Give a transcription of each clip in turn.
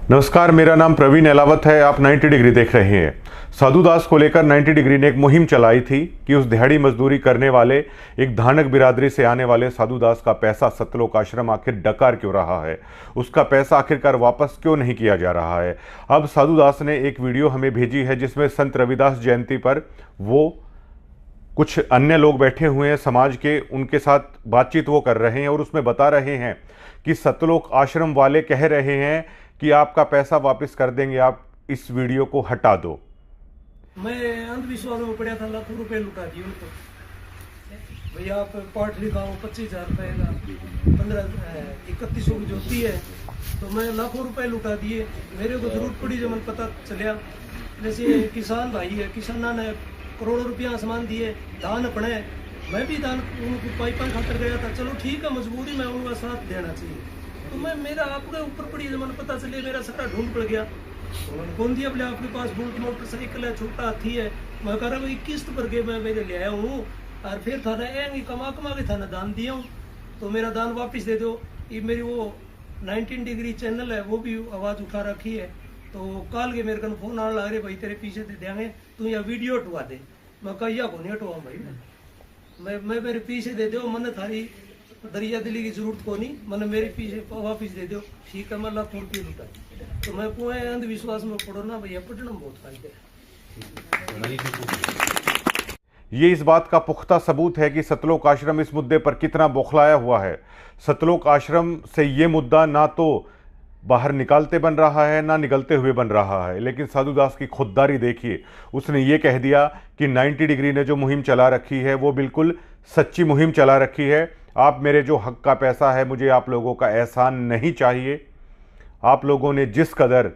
नमस्कार, मेरा नाम प्रवीण एलावत है। आप 90 डिग्री देख रहे हैं। साधु दास को लेकर 90 डिग्री ने एक मुहिम चलाई थी कि उस दिहाड़ी मजदूरी करने वाले एक धानक बिरादरी से आने वाले साधु दास का पैसा सतलोक आश्रम आखिर डकार क्यों रहा है, उसका पैसा आखिरकार वापस क्यों नहीं किया जा रहा है। अब साधु दास ने एक वीडियो हमें भेजी है जिसमें संत रविदास जयंती पर वो कुछ अन्य लोग बैठे हुए हैं समाज के, उनके साथ बातचीत वो कर रहे हैं और उसमें बता रहे हैं कि सतलोक आश्रम वाले कह रहे हैं कि आपका पैसा वापस कर देंगे, आप इस वीडियो को हटा दो। मैं अंधविश्वास में पड़ा था, लाखों रुपए लुटा दिए उनको। भैया आप पाठ लिखाओ 25,000 रुपए का 3100 की जोती है, तो मैं लाखों रुपए लुटा दिए। मेरे को जरूरत पड़ी जब मैंने पता चलिया, जैसे किसान भाई है, किसाना ने करोड़ों रुपया सामान दिए, धान अपने, मैं भी धान उनको पाइपा खातर गया था। चलो ठीक है, मजबूरी में उनका साथ देना चाहिए, तो मैं मेरा आपके ऊपर पड़ी जब मैंने पता चले, मेरा सारा ढूंढ पड़ गया। कौन दिया बोले आपके पास बुलेट मोटरसाइकिल है, छोटा हाथी है। मैं कह रहा भाई किस्त भर के मैं मेरे ले आया हूँ और फिर थाना कमा के थाना दान दिया हूँ, तो मेरा दान वापस दे दो। ये मेरी वो 19 डिग्री चैनल है, वो भी आवाज़ उठा रखी है। तो काल के मेरे को फोन आने लग रहे, भाई तेरे पीछे दे देंगे, तू यहाँ वीडियो हटवा दे। मैं कहिया को नहीं हटवा भाई, मैं मेरे पीछे दे दो, मैंने थारी दरिया दिली की जरूरत को नहीं, मैंने मेरे पीछे वापिस दे दो। ठीक है, मैं लाखों रुपये लुटा, तो मैं पूरे अंधविश्वास में पढ़ो ना भैया, पढ़ना बहुत फायदे है। ये इस बात का पुख्ता सबूत है कि सतलोक आश्रम इस मुद्दे पर कितना बौखलाया हुआ है। सतलोक आश्रम से ये मुद्दा ना तो बाहर निकालते बन रहा है ना निकलते हुए बन रहा है, लेकिन साधु दास की खुददारी देखिए। उसने ये कह दिया कि 90 डिग्री ने जो मुहिम चला रखी है वो बिल्कुल सच्ची मुहिम चला रखी है। आप मेरे जो हक का पैसा है, मुझे आप लोगों का एहसान नहीं चाहिए। आप लोगों ने जिस कदर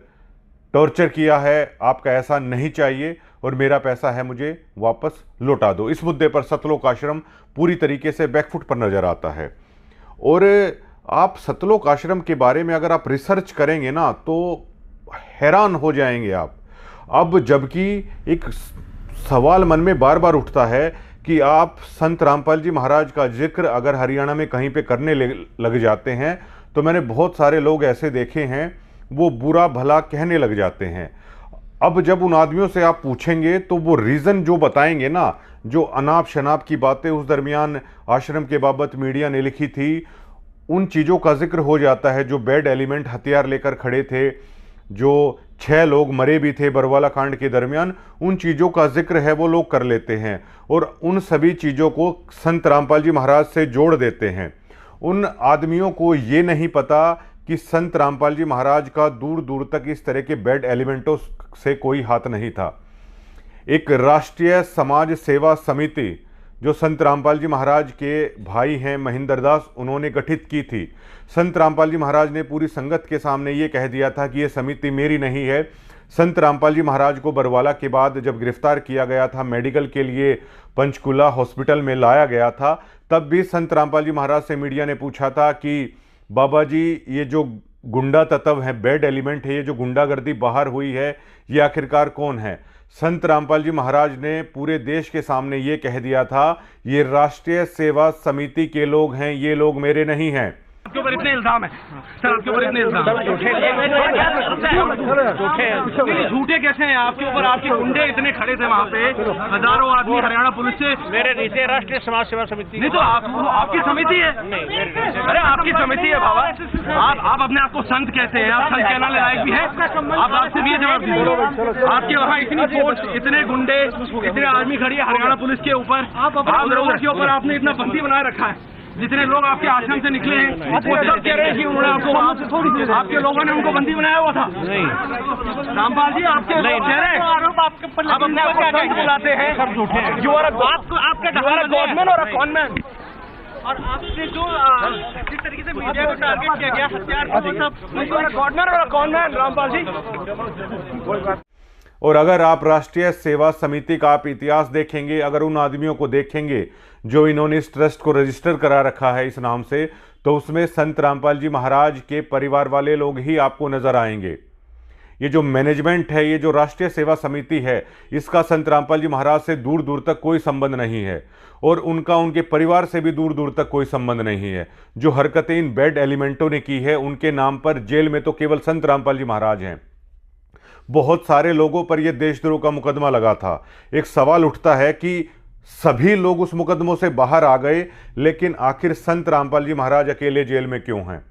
टॉर्चर किया है, आपका एहसान नहीं चाहिए और मेरा पैसा है मुझे वापस लौटा दो। इस मुद्दे पर सतलोक आश्रम पूरी तरीके से बैकफुट पर नजर आता है। और आप सतलोक आश्रम के बारे में अगर आप रिसर्च करेंगे ना तो हैरान हो जाएंगे आप। अब जबकि एक सवाल मन में बार बार उठता है कि आप संत रामपाल जी महाराज का जिक्र अगर हरियाणा में कहीं पे करने लग जाते हैं, तो मैंने बहुत सारे लोग ऐसे देखे हैं वो बुरा भला कहने लग जाते हैं। अब जब उन आदमियों से आप पूछेंगे तो वो रीज़न जो बताएंगे ना, जो अनाप शनाप की बातें उस दरमियान आश्रम के बाबत मीडिया ने लिखी थी, उन चीज़ों का जिक्र हो जाता है। जो बैड एलिमेंट हथियार लेकर खड़े थे, जो 6 लोग मरे भी थे बरवाला कांड के दरमियान, उन चीज़ों का जिक्र है वो लोग कर लेते हैं और उन सभी चीज़ों को संत रामपाल जी महाराज से जोड़ देते हैं। उन आदमियों को ये नहीं पता कि संत रामपाल जी महाराज का दूर दूर तक इस तरह के बैड एलिमेंटों से कोई हाथ नहीं था। एक राष्ट्रीय समाज सेवा समिति जो संत रामपाल जी महाराज के भाई हैं महेंद्र दास, उन्होंने गठित की थी। संत रामपाल जी महाराज ने पूरी संगत के सामने ये कह दिया था कि ये समिति मेरी नहीं है। संत रामपाल जी महाराज को बरवाला के बाद जब गिरफ्तार किया गया था, मेडिकल के लिए पंचकुला हॉस्पिटल में लाया गया था, तब भी संत रामपाल जी महाराज से मीडिया ने पूछा था कि बाबा जी, ये जो गुंडा तत्व है, बैड एलिमेंट है, ये जो गुंडागर्दी बाहर हुई है, ये आखिरकार कौन है। संत रामपाल जी महाराज ने पूरे देश के सामने ये कह दिया था, ये राष्ट्रीय सेवा समिति के लोग हैं, ये लोग मेरे नहीं हैं। आपके ऊपर इतने इल्जाम है सर, आपके ऊपर इतने इल्जाम झूठे कैसे हैं आपके ऊपर? आपके गुंडे इतने खड़े थे वहाँ पे, हजारों आदमी हरियाणा पुलिस से। मेरे नीचे राष्ट्रीय समाज सेवा समिति नहीं तो आपकी समिति है। अरे आपकी समिति है बाबा, आप अपने आप को संत कहते हैं, आप संत कहने लायक भी है। आप आपसे भी जवाब दीजिए, आपके वहाँ इतनी फोर्स, इतने गुंडे, इतने आर्मी खड़ी है हरियाणा पुलिस के ऊपर, आप लोगों के ऊपर आपने इतना बंदी बनाए रखा है। जितने लोग आपके आश्रम से निकले हैं वो सब कह रहे हैं कि उन्होंने आपके लोगों ने उनको बंदी बनाया हुआ था। नहीं रामपाल जी, आपके आरोप आपके ऊपर आप अपने आप को संत बुलाते हैं, सब झूठे हैं। जो आपका गवर्नमेंट और कॉनमेंट, और आपने जो जिस तरीके से मीडिया को टारगेट किया गया, हथियार को सब गवर्नमेंट और कॉनमेंट रामपाल जी। और अगर आप राष्ट्रीय सेवा समिति का आप इतिहास देखेंगे, अगर उन आदमियों को देखेंगे जो इन्होंने इस ट्रस्ट को रजिस्टर करा रखा है इस नाम से, तो उसमें संत रामपाल जी महाराज के परिवार वाले लोग ही आपको नजर आएंगे। ये जो मैनेजमेंट है, ये जो राष्ट्रीय सेवा समिति है, इसका संत रामपाल जी महाराज से दूर दूर तक कोई संबंध नहीं है और उनका उनके परिवार से भी दूर दूर तक कोई संबंध नहीं है। जो हरकतें इन बैड एलिमेंटों ने की है, उनके नाम पर जेल में तो केवल संत रामपाल जी महाराज हैं। बहुत सारे लोगों पर यह देशद्रोह का मुकदमा लगा था। एक सवाल उठता है कि सभी लोग उस मुकदमों से बाहर आ गए, लेकिन आखिर संत रामपाल जी महाराज अकेले जेल में क्यों हैं?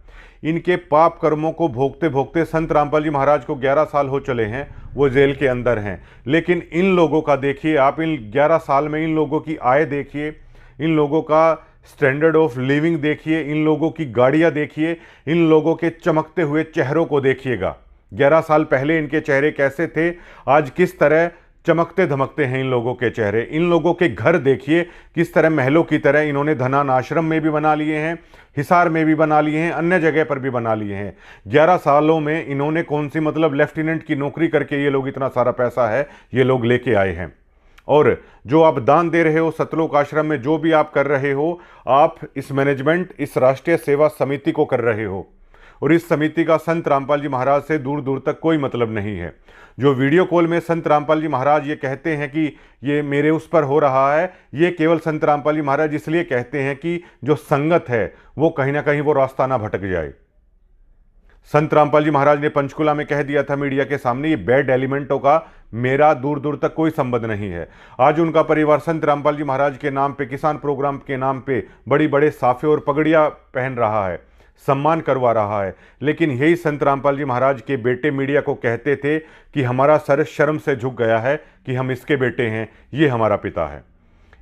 इनके पाप कर्मों को भोगते भोगते संत रामपाल जी महाराज को 11 साल हो चले हैं, वो जेल के अंदर हैं। लेकिन इन लोगों का देखिए आप, इन 11 साल में इन लोगों की आय देखिए, इन लोगों का स्टैंडर्ड ऑफ लिविंग देखिए, इन लोगों की गाड़ियां देखिए, इन लोगों के चमकते हुए चेहरों को देखिएगा। 11 साल पहले इनके चेहरे कैसे थे, आज किस तरह चमकते धमकते हैं इन लोगों के चेहरे। इन लोगों के घर देखिए किस तरह महलों की तरह इन्होंने धनान आश्रम में भी बना लिए हैं, हिसार में भी बना लिए हैं, अन्य जगह पर भी बना लिए हैं। 11 सालों में इन्होंने कौन सी मतलब लेफ्टिनेंट की नौकरी करके ये लोग इतना सारा पैसा है ये लोग लेके आए हैं। और जो आप दान दे रहे हो सतलोक आश्रम में, जो भी आप कर रहे हो, आप इस मैनेजमेंट, इस राष्ट्रीय सेवा समिति को कर रहे हो और इस समिति का संत रामपाल जी महाराज से दूर दूर तक कोई मतलब नहीं है। जो वीडियो कॉल में संत रामपाल जी महाराज ये कहते हैं कि ये मेरे उस पर हो रहा है, ये केवल संत रामपाल जी महाराज इसलिए कहते हैं कि जो संगत है वो कहीं ना कहीं वो रास्ता ना भटक जाए। संत रामपाल जी महाराज ने पंचकुला में कह दिया था मीडिया के सामने, ये बैड एलिमेंटों का मेरा दूर दूर तक कोई संबंध नहीं है। आज उनका परिवार संत रामपाल जी महाराज के नाम पे, किसान प्रोग्राम के नाम पे बड़ी बड़े साफे और पगड़ियां पहन रहा है, सम्मान करवा रहा है। लेकिन यही संत रामपाल जी महाराज के बेटे मीडिया को कहते थे कि हमारा सर शर्म से झुक गया है कि हम इसके बेटे हैं, ये हमारा पिता है।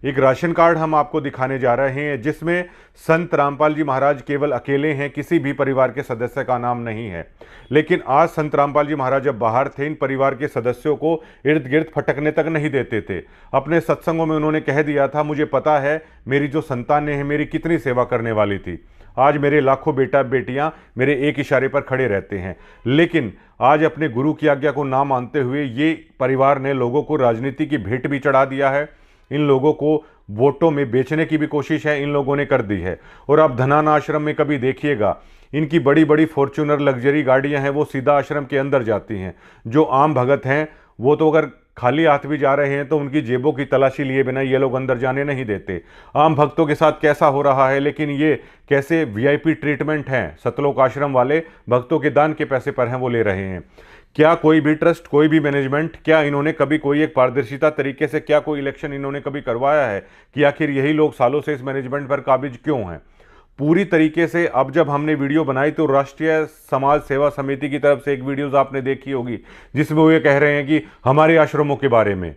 एक राशन कार्ड हम आपको दिखाने जा रहे हैं जिसमें संत रामपाल जी महाराज केवल अकेले हैं, किसी भी परिवार के सदस्य का नाम नहीं है। लेकिन आज संत रामपाल जी महाराज जब बाहर थे, इन परिवार के सदस्यों को इर्द गिर्द फटकने तक नहीं देते थे। अपने सत्संगों में उन्होंने कह दिया था, मुझे पता है मेरी जो संतानें हैं मेरी कितनी सेवा करने वाली थी। आज मेरे लाखों बेटा बेटियां मेरे एक इशारे पर खड़े रहते हैं। लेकिन आज अपने गुरु की आज्ञा को ना मानते हुए ये परिवार ने लोगों को राजनीति की भेंट भी चढ़ा दिया है। इन लोगों को वोटों में बेचने की भी कोशिश है इन लोगों ने कर दी है। और आप धनान आश्रम में कभी देखिएगा, इनकी बड़ी बड़ी फॉर्च्यूनर लग्जरी गाड़ियां हैं, वो सीधा आश्रम के अंदर जाती हैं। जो आम भगत हैं वो तो अगर खाली हाथ भी जा रहे हैं तो उनकी जेबों की तलाशी लिए बिना ये लोग अंदर जाने नहीं देते। आम भक्तों के साथ कैसा हो रहा है, लेकिन ये कैसे वीआईपी ट्रीटमेंट हैं सतलोक आश्रम वाले, भक्तों के दान के पैसे पर हैं वो ले रहे हैं। क्या कोई भी ट्रस्ट, कोई भी मैनेजमेंट, क्या इन्होंने कभी कोई एक पारदर्शिता तरीके से क्या कोई इलेक्शन इन्होंने कभी करवाया है कि आखिर यही लोग सालों से इस मैनेजमेंट पर काबिज क्यों हैं? पूरी तरीके से अब जब हमने वीडियो बनाई तो राष्ट्रीय समाज सेवा समिति की तरफ से एक वीडियोस आपने देखी होगी जिसमें वो ये कह रहे हैं कि हमारे आश्रमों के बारे में,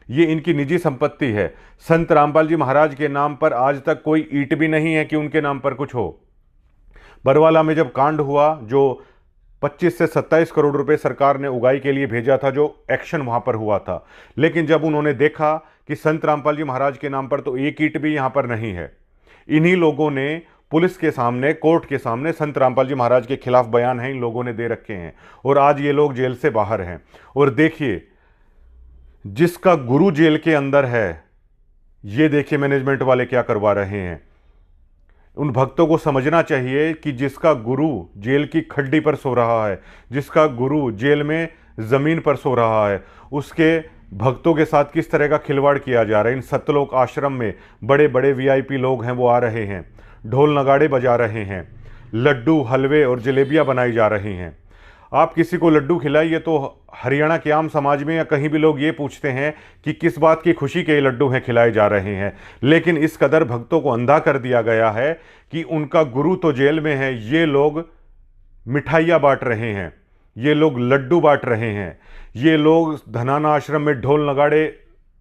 ये इनकी निजी संपत्ति है। संत रामपाल जी महाराज के नाम पर आज तक कोई ईंट भी नहीं है कि उनके नाम पर कुछ हो। बरवाला में जब कांड हुआ, जो 25 से 27 करोड़ रुपए सरकार ने उगाई के लिए भेजा था, जो एक्शन वहां पर हुआ था, लेकिन जब उन्होंने देखा कि संत रामपाल जी महाराज के नाम पर तो एक ईंट भी यहां पर नहीं है, इन्हीं लोगों ने पुलिस के सामने, कोर्ट के सामने संत रामपाल जी महाराज के खिलाफ बयान है इन लोगों ने दे रखे हैं और आज ये लोग जेल से बाहर हैं। और देखिए, जिसका गुरु जेल के अंदर है, ये देखिए मैनेजमेंट वाले क्या करवा रहे हैं। उन भक्तों को समझना चाहिए कि जिसका गुरु जेल की खड्डी पर सो रहा है, जिसका गुरु जेल में जमीन पर सो रहा है, उसके भक्तों के साथ किस तरह का खिलवाड़ किया जा रहा है। इन सतलोक आश्रम में बड़े बड़े वीआईपी लोग हैं वो आ रहे हैं, ढोल नगाड़े बजा रहे हैं, लड्डू हलवे और जलेबियां बनाई जा रही हैं। आप किसी को लड्डू खिलाइए तो हरियाणा के आम समाज में या कहीं भी लोग ये पूछते हैं कि किस बात की खुशी के लड्डू हैं खिलाए जा रहे हैं। लेकिन इस कदर भक्तों को अंधा कर दिया गया है कि उनका गुरु तो जेल में है, ये लोग मिठाइयाँ बांट रहे हैं, ये लोग लड्डू बांट रहे हैं, ये लोग धनाना आश्रम में ढोल नगाड़े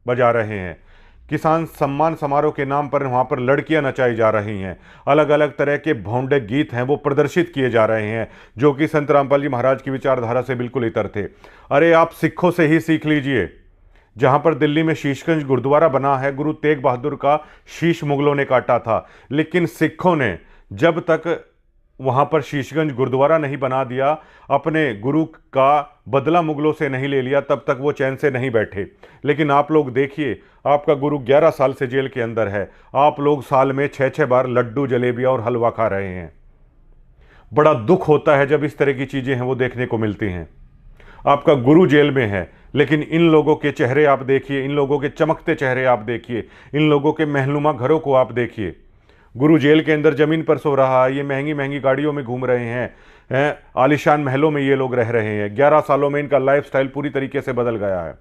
बजा रहे हैं, किसान सम्मान समारोह के नाम पर वहाँ पर लड़कियाँ नचाई जा रही हैं, अलग अलग तरह के भौंडे गीत हैं वो प्रदर्शित किए जा रहे हैं जो कि संत रामपाल जी महाराज की विचारधारा से बिल्कुल इतर थे। अरे आप सिखों से ही सीख लीजिए। जहाँ पर दिल्ली में शीशगंज गुरुद्वारा बना है, गुरु तेग बहादुर का शीश मुगलों ने काटा था, लेकिन सिखों ने जब तक वहाँ पर शीशगंज गुरुद्वारा नहीं बना दिया, अपने गुरु का बदला मुगलों से नहीं ले लिया, तब तक वो चैन से नहीं बैठे। लेकिन आप लोग देखिए, आपका गुरु 11 साल से जेल के अंदर है, आप लोग साल में 6-6 बार लड्डू जलेबियाँ और हलवा खा रहे हैं। बड़ा दुख होता है जब इस तरह की चीज़ें हैं वो देखने को मिलती हैं। आपका गुरु जेल में है, लेकिन इन लोगों के चेहरे आप देखिए, इन लोगों के चमकते चेहरे आप देखिए, इन लोगों के महनुमा घरों को आप देखिए। गुरु जेल के अंदर ज़मीन पर सो रहा है, ये महंगी महंगी गाड़ियों में घूम रहे हैं, आलिशान महलों में ये लोग रह रहे हैं। 11 सालों में इनका लाइफस्टाइल पूरी तरीके से बदल गया है।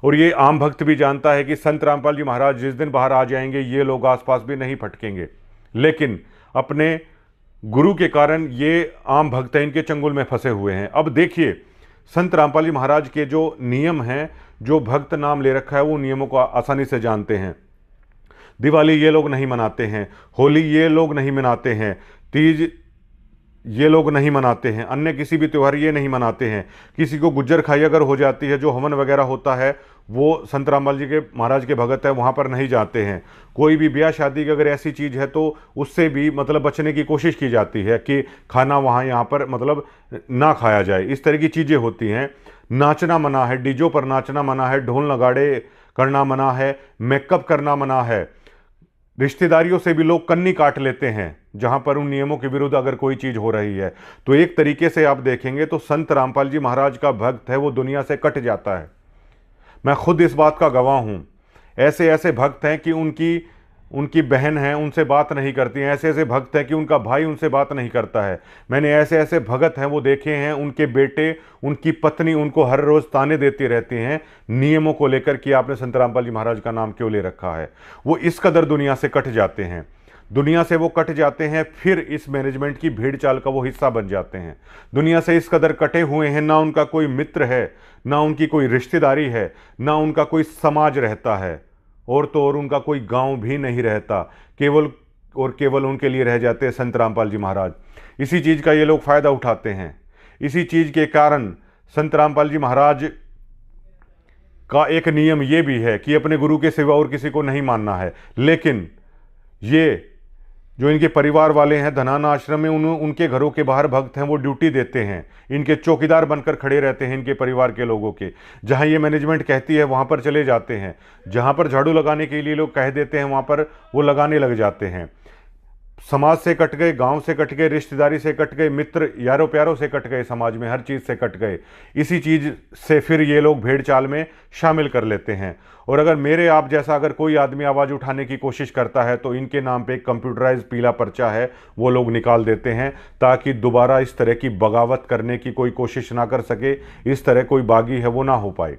और ये आम भक्त भी जानता है कि संत रामपाल जी महाराज जिस दिन बाहर आ जाएंगे ये लोग आसपास भी नहीं फटकेंगे, लेकिन अपने गुरु के कारण ये आम भक्त हैं, इनके चंगुल में फंसे हुए हैं। अब देखिए संत रामपाल जी महाराज के जो नियम हैं, जो भक्त नाम ले रखा है वो नियमों को आसानी से जानते हैं। दिवाली ये लोग नहीं मनाते हैं, होली ये लोग नहीं मनाते हैं, तीज ये लोग नहीं मनाते हैं, अन्य किसी भी त्यौहार ये नहीं मनाते हैं। किसी को गुज्जर खाई अगर हो जाती है, जो हवन वगैरह होता है वो संत रामपाल जी के महाराज के भगत है वहाँ पर नहीं जाते हैं। कोई भी ब्याह शादी की अगर ऐसी चीज़ है तो उससे भी मतलब बचने की कोशिश की जाती है कि खाना वहाँ यहाँ पर मतलब ना खाया जाए, इस तरह की चीज़ें होती हैं। नाचना मना है, डीजों पर नाचना मना है, ढोल नगाड़े करना मना है, मेकअप करना मना है। रिश्तेदारियों से भी लोग कन्नी काट लेते हैं जहां पर उन नियमों के विरुद्ध अगर कोई चीज़ हो रही है। तो एक तरीके से आप देखेंगे तो संत रामपाल जी महाराज का भक्त है वो दुनिया से कट जाता है। मैं खुद इस बात का गवाह हूं। ऐसे ऐसे भक्त हैं कि उनकी बहन है उनसे बात नहीं करती हैं, ऐसे ऐसे भक्त हैं कि उनका भाई उनसे बात नहीं करता है। मैंने ऐसे ऐसे भगत हैं वो देखे हैं, उनके बेटे उनकी पत्नी उनको हर रोज़ ताने देती रहती हैं नियमों को लेकर कि आपने संत रामपाल जी महाराज का नाम क्यों ले रखा है। वो इस कदर दुनिया से कट जाते हैं, दुनिया से वो कट जाते हैं, फिर इस मैनेजमेंट की भीड़ चाल का वो हिस्सा बन जाते हैं। दुनिया से इस कदर कटे हुए हैं, ना उनका कोई मित्र है, ना उनकी कोई रिश्तेदारी है, ना उनका कोई समाज रहता है, और तो और उनका कोई गांव भी नहीं रहता। केवल और केवल उनके लिए रह जाते हैं संत रामपाल जी महाराज। इसी चीज़ का ये लोग फ़ायदा उठाते हैं। इसी चीज़ के कारण संत रामपाल जी महाराज का एक नियम ये भी है कि अपने गुरु के सिवा और किसी को नहीं मानना है। लेकिन ये जो इनके परिवार वाले हैं धनाना आश्रम में, उनके घरों के बाहर भक्त हैं वो ड्यूटी देते हैं, इनके चौकीदार बनकर खड़े रहते हैं इनके परिवार के लोगों के। जहां ये मैनेजमेंट कहती है वहां पर चले जाते हैं, जहां पर झाड़ू लगाने के लिए लोग कह देते हैं वहां पर वो लगाने लग जाते हैं। समाज से कट गए, गांव से कट गए, रिश्तेदारी से कट गए, मित्र यारों प्यारों से कट गए, समाज में हर चीज़ से कट गए। इसी चीज़ से फिर ये लोग भेड़ चाल में शामिल कर लेते हैं। और अगर मेरे आप जैसा अगर कोई आदमी आवाज़ उठाने की कोशिश करता है तो इनके नाम पे एक कंप्यूटराइज पीला पर्चा है वो लोग निकाल देते हैं, ताकि दोबारा इस तरह की बगावत करने की कोई कोशिश ना कर सके, इस तरह कोई बागी है वो ना हो पाए।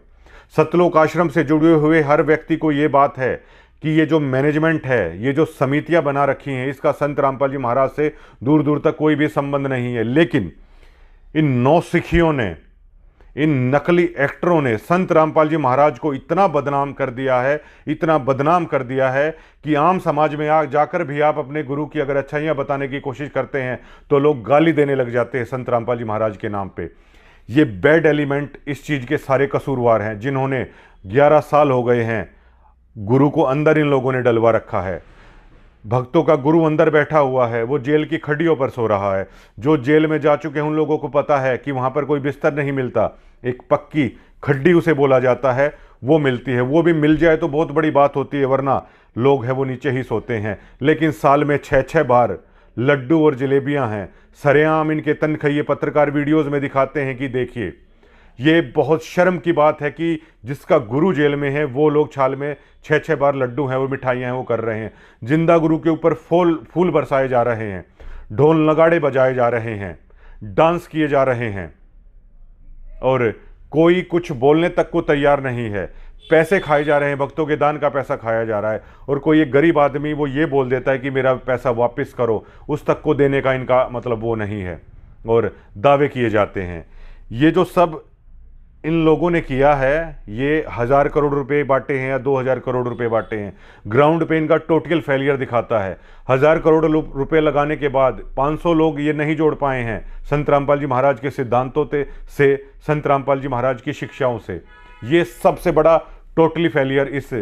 सतलोक आश्रम से जुड़े हुए हर व्यक्ति को ये बात है कि ये जो मैनेजमेंट है, ये जो समितियां बना रखी हैं, इसका संत रामपाल जी महाराज से दूर दूर तक कोई भी संबंध नहीं है। लेकिन इन नौसिखियों ने, इन नकली एक्टरों ने संत रामपाल जी महाराज को इतना बदनाम कर दिया है, इतना बदनाम कर दिया है कि आम समाज में जाकर भी आप अपने गुरु की अगर अच्छाइयाँ बताने की कोशिश करते हैं तो लोग गाली देने लग जाते हैं संत रामपाल जी महाराज के नाम पे। ये बैड एलिमेंट इस चीज़ के सारे कसूरवार हैं, जिन्होंने 11 साल हो गए हैं गुरु को अंदर इन लोगों ने डलवा रखा है। भक्तों का गुरु अंदर बैठा हुआ है, वो जेल की खड्डियों पर सो रहा है। जो जेल में जा चुके हैं उन लोगों को पता है कि वहाँ पर कोई बिस्तर नहीं मिलता, एक पक्की खड्डी उसे बोला जाता है वो मिलती है। वो भी मिल जाए तो बहुत बड़ी बात होती है, वरना लोग हैं वो नीचे ही सोते हैं। लेकिन साल में 6-6 बार लड्डू और जलेबियाँ हैं, सरेआम इनके तनखइये पत्रकार वीडियोज़ में दिखाते हैं कि देखिए। ये बहुत शर्म की बात है कि जिसका गुरु जेल में है वो लोग छाल में 6-6 बार लड्डू हैं वो मिठाइयाँ हैं वो कर रहे हैं। जिंदा गुरु के ऊपर फूल बरसाए जा रहे हैं, ढोल नगाड़े बजाए जा रहे हैं, डांस किए जा रहे हैं, और कोई कुछ बोलने तक को तैयार नहीं है। पैसे खाए जा रहे हैं, भक्तों के दान का पैसा खाया जा रहा है, और कोई एक गरीब आदमी वो ये बोल देता है कि मेरा पैसा वापस करो, उस तक को देने का इनका मतलब वो नहीं है, और दावे किए जाते हैं। ये जो सब इन लोगों ने किया है, ये 1000 करोड़ रुपए बांटे हैं या 2000 करोड़ रुपए बांटे हैं, ग्राउंड पे इनका टोटल फेलियर दिखाता है। 1000 करोड़ रुपए लगाने के बाद 500 लोग ये नहीं जोड़ पाए हैं संत रामपाल जी महाराज के सिद्धांतों से, संत रामपाल जी महाराज की शिक्षाओं से। ये सबसे बड़ा टोटली फेलियर इस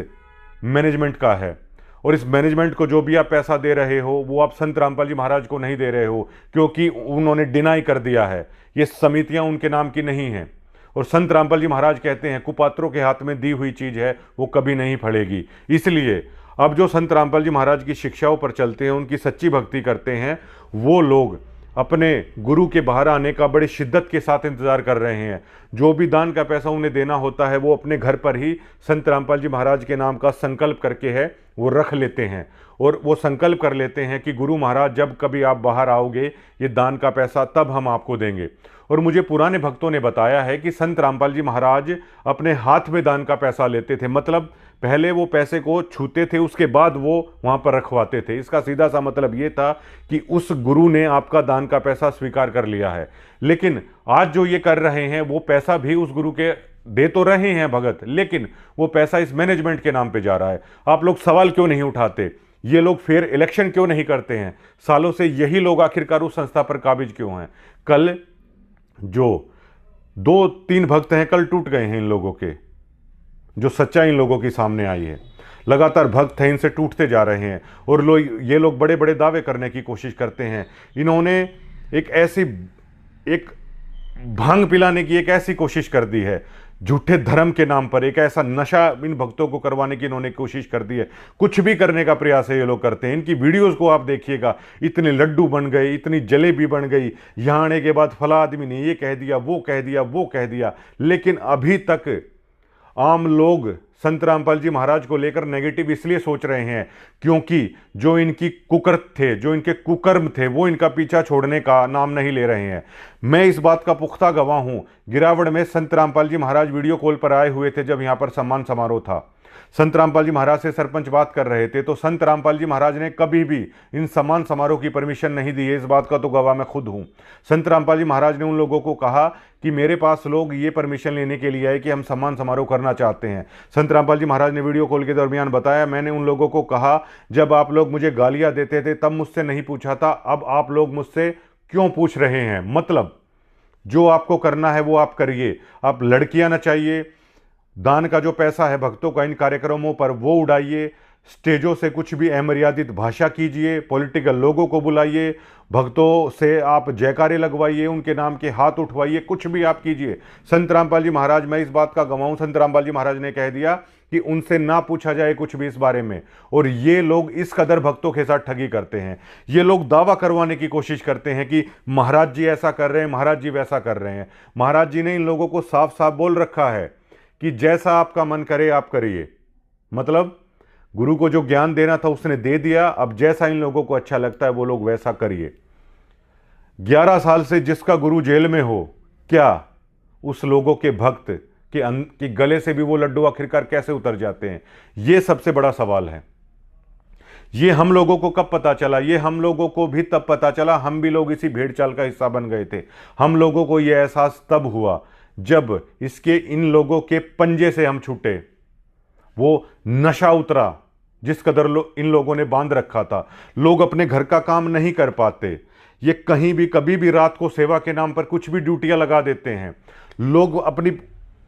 मैनेजमेंट का है। और इस मैनेजमेंट को जो भी आप पैसा दे रहे हो वो आप संत रामपाल जी महाराज को नहीं दे रहे हो, क्योंकि उन्होंने डिनाई कर दिया है, ये समितियां उनके नाम की नहीं हैं। और संत रामपाल जी महाराज कहते हैं कुपात्रों के हाथ में दी हुई चीज़ है वो कभी नहीं फलेगी। इसलिए अब जो संत रामपाल जी महाराज की शिक्षाओं पर चलते हैं, उनकी सच्ची भक्ति करते हैं, वो लोग अपने गुरु के बाहर आने का बड़ी शिद्दत के साथ इंतज़ार कर रहे हैं। जो भी दान का पैसा उन्हें देना होता है वो अपने घर पर ही संत रामपाल जी महाराज के नाम का संकल्प करके है वो रख लेते हैं, और वो संकल्प कर लेते हैं कि गुरु महाराज जब कभी आप बाहर आओगे ये दान का पैसा तब हम आपको देंगे। और मुझे पुराने भक्तों ने बताया है कि संत रामपाल जी महाराज अपने हाथ में दान का पैसा लेते थे, मतलब पहले वो पैसे को छूते थे, उसके बाद वो वहाँ पर रखवाते थे। इसका सीधा सा मतलब ये था कि उस गुरु ने आपका दान का पैसा स्वीकार कर लिया है। लेकिन आज जो ये कर रहे हैं वो पैसा भी उस गुरु के दे तो रहे हैं भगत, लेकिन वो पैसा इस मैनेजमेंट के नाम पे जा रहा है। आप लोग सवाल क्यों नहीं उठाते? ये लोग फेयर इलेक्शन क्यों नहीं करते हैं? सालों से यही लोग आखिरकार उस संस्था पर काबिज क्यों हैं? कल जो 2-3 भक्त हैं कल टूट गए हैं इन लोगों के, जो सच्चाई इन लोगों की सामने आई है। लगातार भक्त हैं इनसे टूटते जा रहे हैं, और ये लोग बड़े बड़े दावे करने की कोशिश करते हैं। इन्होंने एक भांग पिलाने की एक ऐसी कोशिश कर दी है, झूठे धर्म के नाम पर एक ऐसा नशा इन भक्तों को करवाने की इन्होंने कोशिश कर दी है। कुछ भी करने का प्रयास है ये लोग करते हैं। इनकी वीडियोस को आप देखिएगा, इतने लड्डू बन गए, इतनी जलेबी बन गई, यहाँ आने के बाद फला आदमी ने ये कह दिया, वो कह दिया, वो कह दिया। लेकिन अभी तक आम लोग संत रामपाल जी महाराज को लेकर नेगेटिव इसलिए सोच रहे हैं क्योंकि जो इनकी कुकर्म थे, जो इनके कुकर्म थे, वो इनका पीछा छोड़ने का नाम नहीं ले रहे हैं। मैं इस बात का पुख्ता गवाह हूं। गिरावड़ में संत रामपाल जी महाराज वीडियो कॉल पर आए हुए थे जब यहां पर सम्मान समारोह था। संत रामपाल जी महाराज से सरपंच बात कर रहे थे, तो संत रामपाल जी महाराज ने कभी भी इन सम्मान समारोह की परमिशन नहीं दी है। इस बात का तो गवाह मैं खुद हूं। संत रामपाल जी महाराज ने उन लोगों को कहा कि मेरे पास लोग ये परमिशन लेने के लिए आए कि हम सम्मान समारोह करना चाहते हैं। संत रामपाल जी महाराज ने वीडियो कॉल के दरमियान बताया, मैंने उन लोगों को कहा जब आप लोग मुझे गालियां देते थे तब मुझसे नहीं पूछा था, अब आप लोग मुझसे क्यों पूछ रहे हैं? मतलब जो आपको करना है वो आप करिए। आप लड़कियां नचाइए, दान का जो पैसा है भक्तों का इन कार्यक्रमों पर वो उड़ाइए, स्टेजों से कुछ भी अमर्यादित भाषा कीजिए, पॉलिटिकल लोगों को बुलाइए, भक्तों से आप जयकारे लगवाइए, उनके नाम के हाथ उठवाइए, कुछ भी आप कीजिए। संत रामपाल जी महाराज, मैं इस बात का गवाह हूं, संत रामपाल जी महाराज ने कह दिया कि उनसे ना पूछा जाए कुछ भी इस बारे में। और ये लोग इस कदर भक्तों के साथ ठगी करते हैं। ये लोग दावा करवाने की कोशिश करते हैं कि महाराज जी ऐसा कर रहे हैं, महाराज जी वैसा कर रहे हैं। महाराज जी ने इन लोगों को साफ साफ बोल रखा है कि जैसा आपका मन करे आप करिए। मतलब गुरु को जो ज्ञान देना था उसने दे दिया, अब जैसा इन लोगों को अच्छा लगता है वो लोग वैसा करिए। 11 साल से जिसका गुरु जेल में हो, क्या उस लोगों के भक्त के गले से भी वो लड्डू आखिरकार कैसे उतर जाते हैं? ये सबसे बड़ा सवाल है। ये हम लोगों को कब पता चला? ये हम लोगों को भी तब पता चला, हम भी लोग इसी भेड़ चाल का हिस्सा बन गए थे। हम लोगों को यह एहसास तब हुआ जब इन लोगों के पंजे से हम छूटे, वो नशा उतरा जिस कदर इन लोगों ने बांध रखा था। लोग अपने घर का काम नहीं कर पाते, ये कहीं भी कभी भी रात को सेवा के नाम पर कुछ भी ड्यूटियां लगा देते हैं। लोग अपनी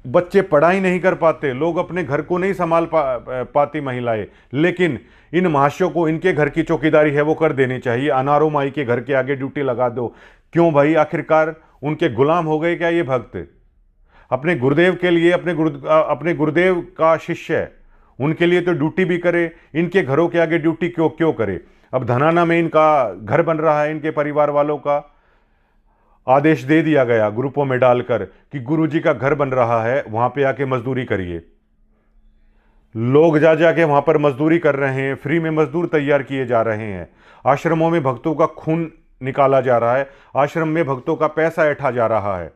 बच्चे पढ़ाई नहीं कर पाते, लोग अपने घर को नहीं संभाल पाती महिलाएं, लेकिन इन महाशयों को इनके घर की चौकीदारी है वो कर देनी चाहिए। अनारो माई के घर के आगे ड्यूटी लगा दो। क्यों भाई? आखिरकार उनके गुलाम हो गए क्या ये भक्त? अपने गुरुदेव के लिए, अपने गुरुदेव का शिष्य है, उनके लिए तो ड्यूटी भी करे, इनके घरों के आगे ड्यूटी क्यों करे? अब धनाना में इनका घर बन रहा है, इनके परिवार वालों का आदेश दे दिया गया ग्रुपों में डालकर कि गुरुजी का घर बन रहा है, वहां पे आके मजदूरी करिए। लोग जाके वहां पर मजदूरी कर रहे हैं, फ्री में मजदूर तैयार किए जा रहे हैं। आश्रमों में भक्तों का खून निकाला जा रहा है, आश्रम में भक्तों का पैसा ऐंठा जा रहा है,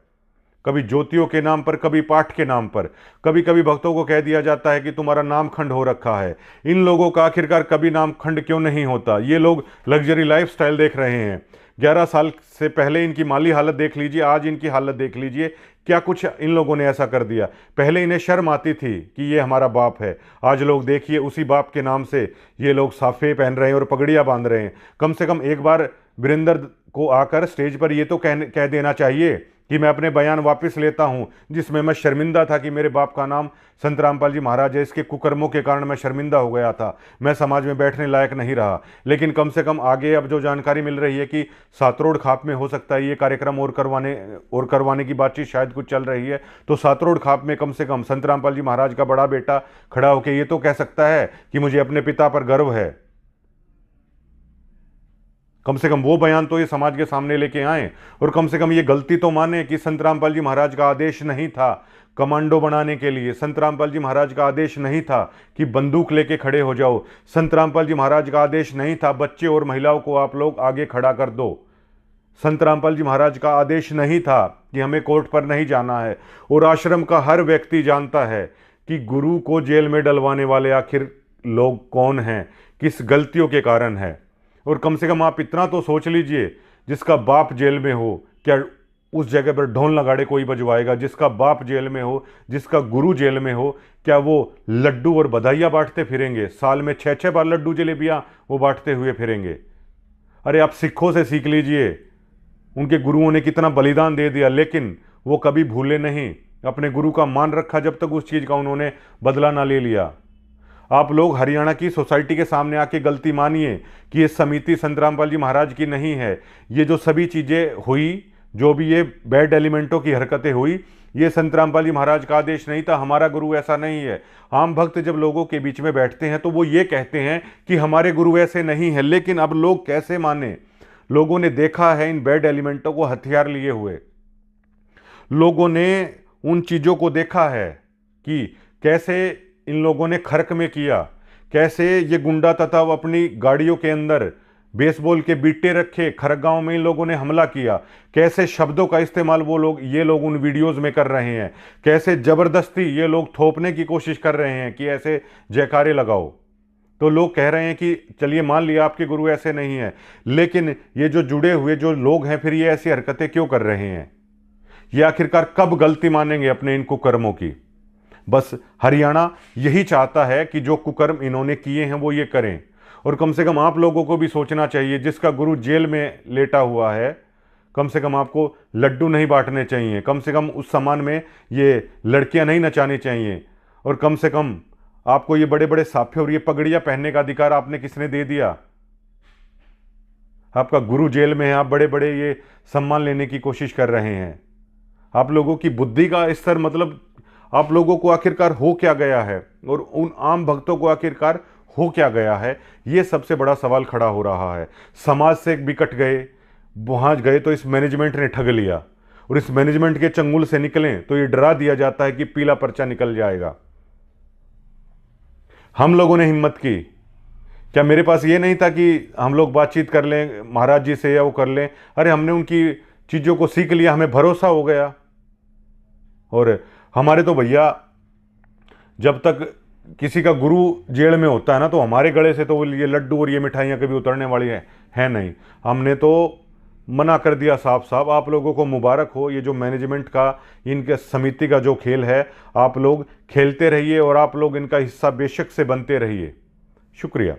कभी ज्योतियों के नाम पर, कभी पाठ के नाम पर। कभी कभी भक्तों को कह दिया जाता है कि तुम्हारा नाम खंड हो रखा है। इन लोगों का आखिरकार कभी नाम खंड क्यों नहीं होता? ये लोग लग्जरी लाइफस्टाइल देख रहे हैं। 11 साल से पहले इनकी माली हालत देख लीजिए, आज इनकी हालत देख लीजिए, क्या कुछ इन लोगों ने ऐसा कर दिया। पहले इन्हें शर्म आती थी कि ये हमारा बाप है, आज लोग देखिए उसी बाप के नाम से ये लोग साफे पहन रहे हैं और पगड़ियाँ बांध रहे हैं। कम से कम एक बार वीरेंद्र को आकर स्टेज पर ये तो कह देना चाहिए कि मैं अपने बयान वापस लेता हूं, जिसमें मैं शर्मिंदा था कि मेरे बाप का नाम संत रामपाल जी महाराज है, इसके कुकर्मों के कारण मैं शर्मिंदा हो गया था, मैं समाज में बैठने लायक नहीं रहा। लेकिन कम से कम आगे अब जो जानकारी मिल रही है कि सातरोड खाप में हो सकता है ये कार्यक्रम और करवाने की बातचीत शायद कुछ चल रही है, तो सातरोड खाप में कम से कम संत रामपाल जी महाराज का बड़ा बेटा खड़ा होकर ये तो कह सकता है कि मुझे अपने पिता पर गर्व है। कम से कम वो बयान तो ये समाज के सामने लेके आए और कम से कम ये गलती तो माने कि संत रामपाल जी महाराज का आदेश नहीं था कमांडो बनाने के लिए। संत रामपाल जी महाराज का आदेश नहीं था कि बंदूक लेके खड़े हो जाओ। संत रामपाल जी महाराज का आदेश नहीं था बच्चे और महिलाओं को आप लोग आगे खड़ा कर दो। संत रामपाल जी महाराज का आदेश नहीं था कि हमें कोर्ट पर नहीं जाना है। और आश्रम का हर व्यक्ति जानता है कि गुरु को जेल में डलवाने वाले आखिर लोग कौन हैं, किस गलतियों के कारण है। और कम से कम आप इतना तो सोच लीजिए, जिसका बाप जेल में हो क्या उस जगह पर ढोल नगाड़े कोई बजवाएगा? जिसका बाप जेल में हो, जिसका गुरु जेल में हो, क्या वो लड्डू और बधाइयाँ बांटते फिरेंगे? साल में 6-6 बार लड्डू जलेबियाँ वो बांटते हुए फिरेंगे? अरे आप सिखों से सीख लीजिए, उनके गुरुओं ने कितना बलिदान दे दिया, लेकिन वो कभी भूले नहीं, अपने गुरु का मान रखा जब तक उस चीज़ का उन्होंने बदला ना ले लिया। आप लोग हरियाणा की सोसाइटी के सामने आके गलती मानिए कि ये समिति संत रामपाल जी महाराज की नहीं है। ये जो सभी चीज़ें हुई, जो भी ये बैड एलिमेंटों की हरकतें हुई, ये संत रामपाल जी महाराज का आदेश नहीं था। हमारा गुरु ऐसा नहीं है। आम भक्त जब लोगों के बीच में बैठते हैं तो वो ये कहते हैं कि हमारे गुरु ऐसे नहीं है, लेकिन अब लोग कैसे माने? लोगों ने देखा है इन बैड एलिमेंटों को हथियार लिए हुए। लोगों ने उन चीज़ों को देखा है कि कैसे इन लोगों ने खर्क में किया, कैसे ये गुंडा तथा अपनी गाड़ियों के अंदर बेसबॉल के बीटे रखे, खरगांव में इन लोगों ने हमला किया, कैसे शब्दों का इस्तेमाल ये लोग उन वीडियोस में कर रहे हैं, कैसे ज़बरदस्ती ये लोग थोपने की कोशिश कर रहे हैं कि ऐसे जयकारे लगाओ। तो लोग कह रहे हैं कि चलिए मान लिया आपके गुरु ऐसे नहीं है, लेकिन ये जो जुड़े हुए जो लोग हैं फिर ये ऐसी हरकतें क्यों कर रहे हैं? ये आखिरकार कब गलती मानेंगे अपने इन कुकर्मों की? बस हरियाणा यही चाहता है कि जो कुकर्म इन्होंने किए हैं वो ये करें। और कम से कम आप लोगों को भी सोचना चाहिए, जिसका गुरु जेल में लेटा हुआ है, कम से कम आपको लड्डू नहीं बांटने चाहिए, कम से कम उस सामान में ये लड़कियां नहीं नचानी चाहिए, और कम से कम आपको ये बड़े बड़े साफे और ये पगड़ियां पहनने का अधिकार आपने किसने दे दिया? आपका गुरु जेल में है, आप बड़े बड़े ये सम्मान लेने की कोशिश कर रहे हैं। आप लोगों की बुद्धि का स्तर, मतलब आप लोगों को आखिरकार हो क्या गया है, और उन आम भक्तों को आखिरकार हो क्या गया है, ये सबसे बड़ा सवाल खड़ा हो रहा है। समाज से बिकट गए, वहाँ गए तो इस मैनेजमेंट ने ठग लिया, और इस मैनेजमेंट के चंगुल से निकलें तो ये डरा दिया जाता है कि पीला पर्चा निकल जाएगा। हम लोगों ने हिम्मत की, क्या मेरे पास ये नहीं था कि हम लोग बातचीत कर लें महाराज जी से या वो कर लें? अरे हमने उनकी चीज़ों को सीख लिया, हमें भरोसा हो गया। और हमारे तो भैया, जब तक किसी का गुरु जेल में होता है ना, तो हमारे गले से तो ये लड्डू और ये मिठाइयाँ कभी उतरने वाली है नहीं। हमने तो मना कर दिया साफ साफ। आप लोगों को मुबारक हो, ये जो मैनेजमेंट का, इनके समिति का जो खेल है, आप लोग खेलते रहिए और आप लोग इनका हिस्सा बेशक से बनते रहिए। शुक्रिया।